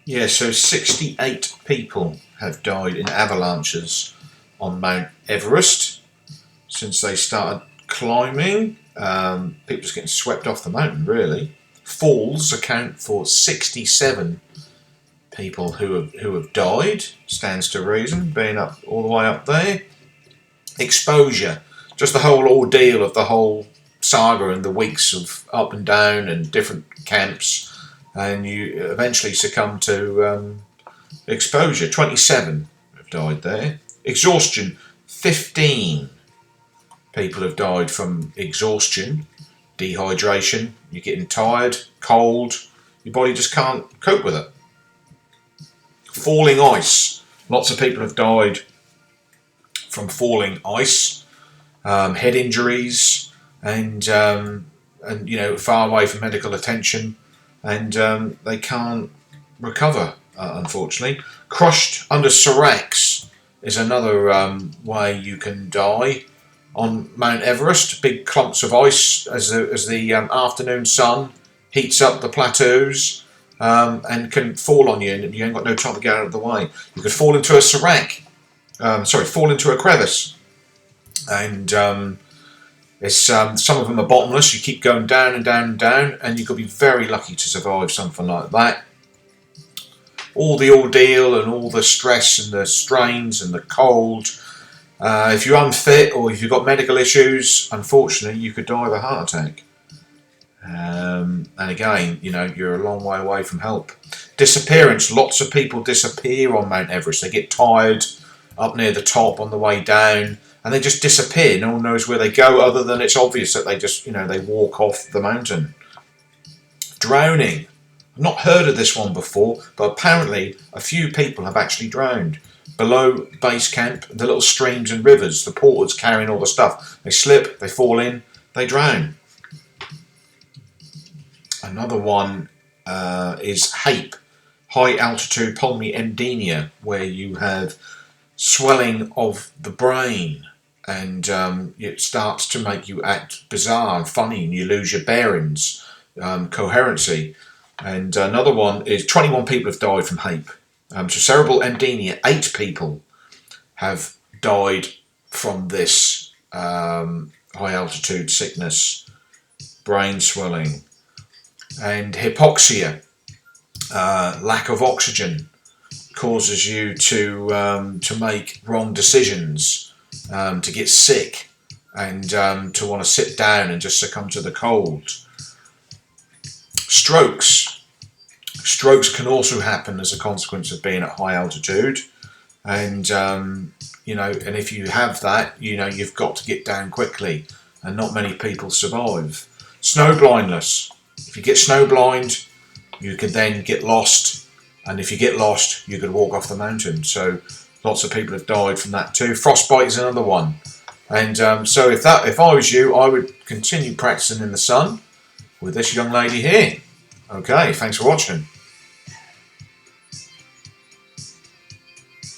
Yeah, so 68 people have died in avalanches on Mount Everest since they started climbing. People just getting swept off the mountain, really. Falls account for 67 people who have died. Stands to reason, being up all the way up there. Exposure, just the whole ordeal of the whole saga and the weeks of up and down and different camps, and you eventually succumb to exposure. 27 have died there. Exhaustion, 15 people have died from exhaustion, dehydration. You're getting tired, cold, your body just can't cope with it. Falling ice, lots of people have died from falling ice, head injuries, and far away from medical attention, and they can't recover, unfortunately. Crushed under seracs is another way you can die on Mount Everest. Big clumps of ice as the afternoon sun heats up the plateaus, and can fall on you, and you ain't got no time to get out of the way. You could fall into a serac. Fall into a crevice, and some of them are bottomless. You keep going down and down and down, and you could be very lucky to survive something like that. All the ordeal and all the stress and the strains and the cold. If you're unfit or if you've got medical issues, unfortunately, you could die of a heart attack. And again, you're a long way away from help. Disappearance. Lots of people disappear on Mount Everest. They get tired up near the top on the way down, and they just disappear. No one knows where they go, other than it's obvious that they just, they walk off the mountain. Drowning. I've not heard of this one before, but apparently a few people have actually drowned. Below base camp, the little streams and rivers, the porters carrying all the stuff. They slip, they fall in, they drown. Another one is HAPE, high altitude pulmonary emedema, where you have swelling of the brain, and it starts to make you act bizarre and funny, and you lose your bearings, coherency. And another one is 21 people have died from HAPE. So cerebral emedema, 8 people have died from this high altitude sickness, brain swelling. And hypoxia, lack of oxygen, causes you to make wrong decisions, to get sick, and to want to sit down and just succumb to the cold. Strokes can also happen as a consequence of being at high altitude, and and if you have that, you've got to get down quickly, and not many people survive. Snow blindness. If you get snow blind, you could then get lost, and if you get lost, you could walk off the mountain. So lots of people have died from that too. Frostbite is another one. And so if I was you, I would continue practicing in the sun with this young lady here. Okay, thanks for watching.